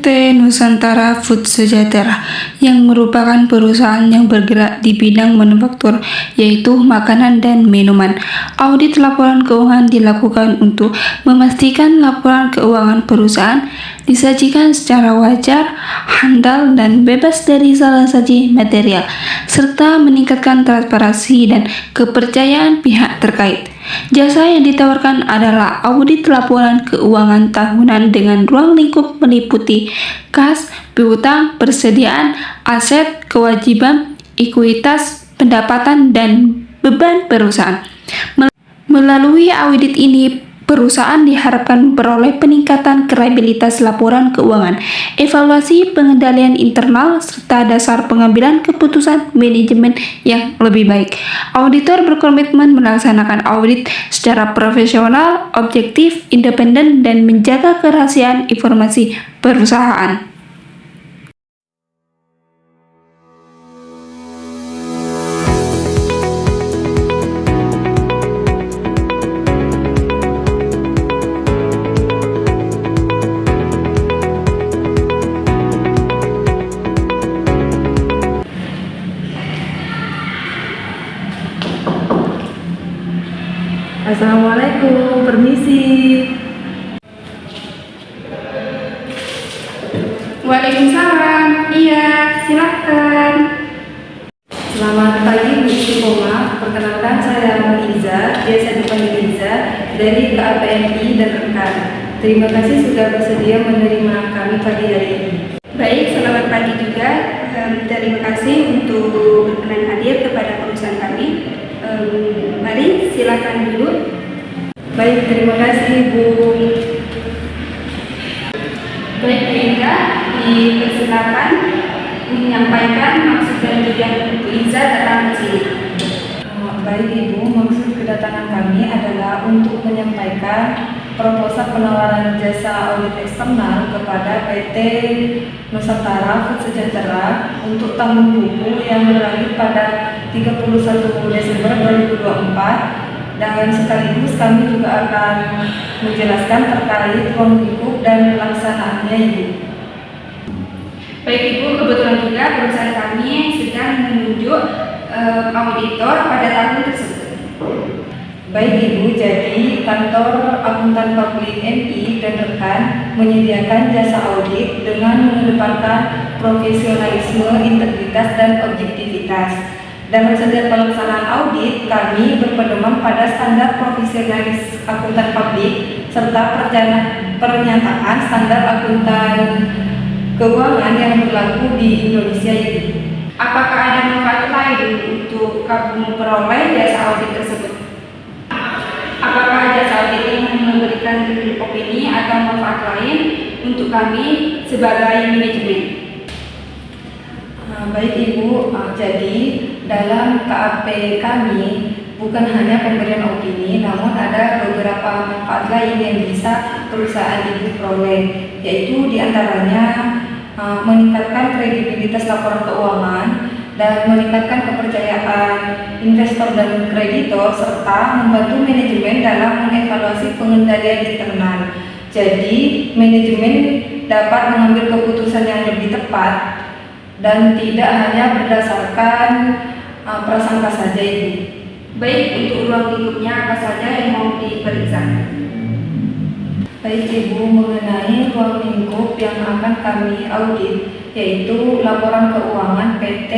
PT Nusantara Food Sejahtera yang merupakan perusahaan yang bergerak di bidang manufaktur, yaitu makanan dan minuman. Audit laporan keuangan dilakukan untuk memastikan laporan keuangan perusahaan disajikan secara wajar, handal, dan bebas dari salah saji material, serta meningkatkan transparansi dan kepercayaan pihak terkait. Jasa yang ditawarkan adalah audit laporan keuangan tahunan dengan ruang lingkup meliputi kas, piutang, persediaan, aset, kewajiban, ekuitas, pendapatan, dan beban perusahaan. Melalui audit ini, perusahaan diharapkan memperoleh peningkatan kredibilitas laporan keuangan, evaluasi pengendalian internal, serta dasar pengambilan keputusan manajemen yang lebih baik. Auditor berkomitmen melaksanakan audit secara profesional, objektif, independen, dan menjaga kerahasiaan informasi perusahaan. Assalamualaikum, permisi. Waalaikumsalam. Iya, silakan. Selamat pagi Bu Sukoma, perkenalkan saya Iza, biasa dipanggil Iza, dari KAPMI dan rekan. Terima kasih sudah bersedia menerima kami pagi hari ini. Baik, selamat pagi juga. Terima kasih untuk berkenan hadir kepada perusahaan kami. Mari silakan dulu. Baik, terima kasih Bu. Baik, Iza, dipersilakan menyampaikan maksud dan tujuan Bu Iza datang ke sini. Baik Ibu, maksud kedatangan kami adalah untuk menyampaikan proposal penawaran jasa audit eksternal kepada PT Nusantara Food Sejahtera untuk tahun buku yang berakhir pada 31 Desember 2024, dan sekaligus kami juga akan menjelaskan terkait ruang lingkup dan pelaksanaannya Ibu. Baik Ibu, kebetulan juga perusahaan kami sedang menunjuk auditor pada tahun tersebut. Baik Ibu, jadi kantor akuntan publik MI dan rekan menyediakan jasa audit dengan mengedepankan profesionalisme, integritas, dan objektivitas. Dalam setiap pelaksanaan audit, kami berpedoman pada standar profesionalis akuntan publik serta pernyataan standar akuntan keuangan yang berlaku di Indonesia ini. Apakah ada manfaat lain untuk kamu memperoleh jasa audit tersebut? Apakah jasa audit ini memberikan opini atau manfaat lain untuk kami sebagai manajemen? Baik Ibu, jadi dalam KAP kami bukan hanya pemberian opini, namun ada beberapa manfaat lain yang bisa perusahaan Ibu peroleh, yaitu diantaranya meningkatkan kredibilitas laporan keuangan dan meningkatkan kepercayaan investor dan kreditor, serta membantu manajemen dalam mengevaluasi pengendalian internal. Jadi manajemen dapat mengambil keputusan yang lebih tepat dan tidak hanya berdasarkan prasangka saja Ibu. Baik, untuk ruang lingkupnya apa saja yang mau diperiksa? Baik Ibu, mengenai ruang lingkup yang akan kami audit, yaitu laporan keuangan PT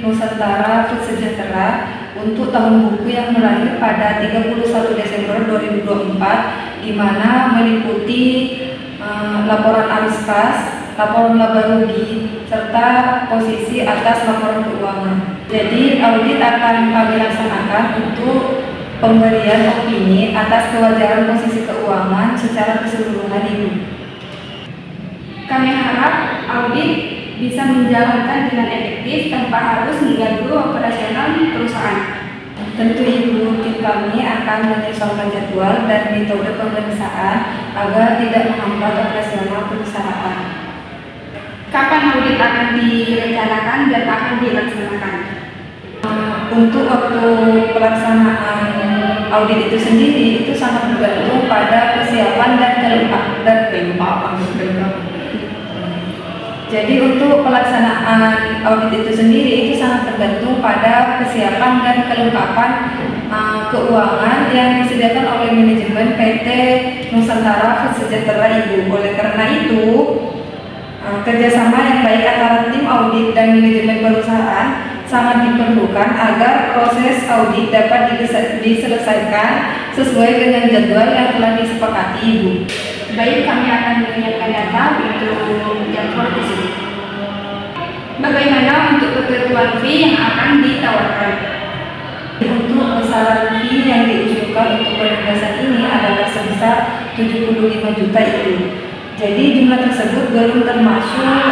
Nusantara Food Sejahtera untuk tahun buku yang berakhir pada 31 Desember 2024, di mana meliputi laporan arus kas, laporan laba rugi, serta posisi atas laporan keuangan. Jadi audit akan kami laksanakan untuk pemberian opini atas kewajaran posisi keuangan secara keseluruhan Ibu. Kami harap audit bisa menjalankan dengan efektif tanpa harus mengganggu operasional perusahaan. Tentu Ibu, tim kami akan menyesuaikan jadwal dan metode pemeriksaan agar tidak menghambat operasional perusahaan. Kapan audit akan direncanakan dan akan dilaksanakan? Untuk waktu pelaksanaan audit itu sendiri itu sangat bergantung pada kesiapan dan Jadi untuk pelaksanaan audit itu sendiri itu sangat tergantung pada kesiapan dan kelengkapan keuangan yang disediakan oleh manajemen PT Nusantara Food Sejahtera Ibu. Oleh karena itu, kerjasama yang baik antara tim audit dan manajemen perusahaan sangat diperlukan agar proses audit dapat diselesaikan sesuai dengan jadwal yang telah disepakati Ibu. Baik, kami akan menyiapkan data untuk jadwal tersebut. Bagaimana untuk ketentuan fee yang akan ditawarkan? Untuk besaran fee yang diusulkan untuk penugasan ini adalah sebesar 75 juta Ibu. Jadi jumlah tersebut belum termasuk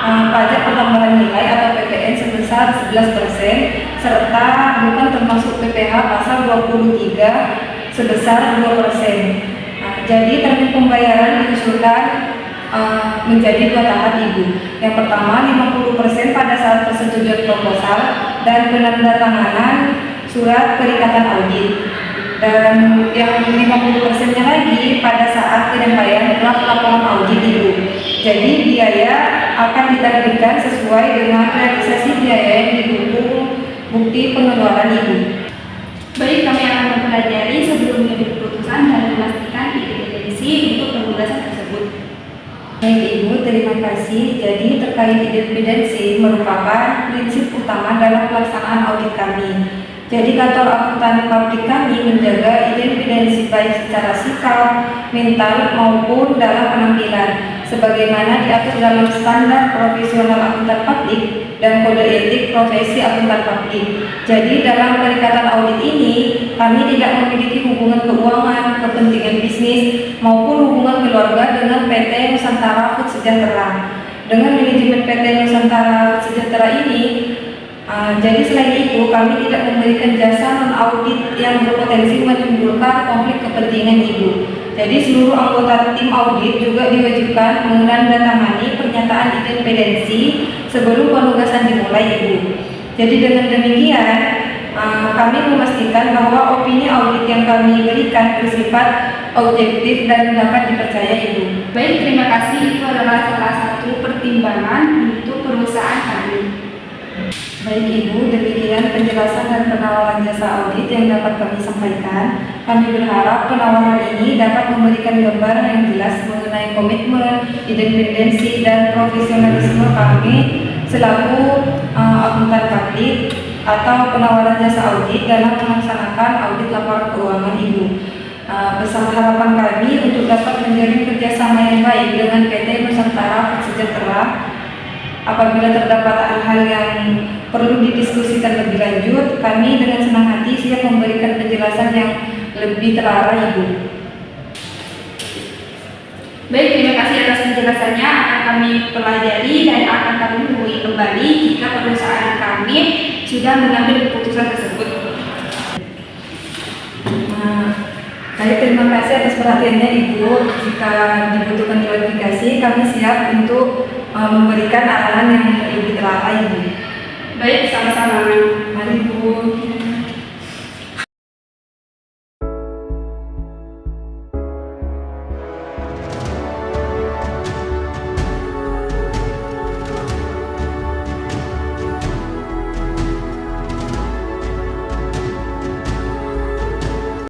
pajak pertambahan nilai atau PPN sebesar 11%, serta bukan termasuk PPh pasal 23 sebesar 2%. Jadi termin pembayaran diusulkan menjadi 2 tahap Ibu. Yang pertama 50% pada saat persetujuan proposal dan penandatanganan surat perikatan audit, dan yang 50%-nya lagi pada saat penyampaian draft laporan audit Ibu. Jadi biaya akan diterbitkan sesuai dengan realisasi biaya yang didukung bukti pengeluaran Ibu. Baik, kami akan mempelajari sebelum mengambil keputusan dan memastikan independensi untuk penugasan tersebut. Baik Ibu, terima kasih. Jadi terkait independensi merupakan prinsip utama dalam pelaksanaan audit kami. Jadi kantor akuntan publik kami menjaga independensi baik secara sikap, mental maupun dalam penampilan, sebagaimana diatur dalam standar profesional akuntan publik dan kode etik profesi akuntan publik. Jadi dalam perikatan audit ini kami tidak memiliki hubungan keuangan, kepentingan bisnis maupun hubungan keluarga dengan PT Nusantara Food Sejahtera. Dengan manajemen PT Nusantara Food Sejahtera ini, jadi selain itu kami tidak memberikan jasa non-audit yang berpotensi menimbulkan konflik kepentingan Ibu. Jadi seluruh anggota tim audit juga diwajibkan menandatangani pernyataan independensi sebelum penugasan dimulai Ibu. Jadi dengan demikian kami memastikan bahwa opini audit yang kami berikan bersifat objektif dan dapat dipercaya Ibu. Baik, terima kasih. Itu adalah salah satu pertimbangan untuk perusahaan kami. Baik Ibu, demikian penjelasan dan penawaran jasa audit yang dapat kami sampaikan. Kami berharap penawaran ini dapat memberikan gambaran yang jelas mengenai komitmen, independensi, dan profesionalisme kami selaku akuntan publik atau penawaran jasa audit dalam melaksanakan audit laporan keuangan Ibu. Bersama harapan kami untuk dapat menjalin kerjasama yang baik dengan PT Nusantara Food Sejahtera. Apabila terdapat hal-hal yang perlu didiskusikan lebih lanjut, kami dengan senang hati siap memberikan penjelasan yang lebih terarah Ibu. Baik, terima kasih atas penjelasannya. Akan kami pelajari dan akan kami hubungi kembali jika perusahaan kami sudah mengambil keputusan tersebut. Baik, terima kasih atas perhatiannya Ibu. Jika dibutuhkan klarifikasi, kami siap untuk memberikan arahan yang lebih terarah Ibu. Baik, sama-sama. Mari Bu.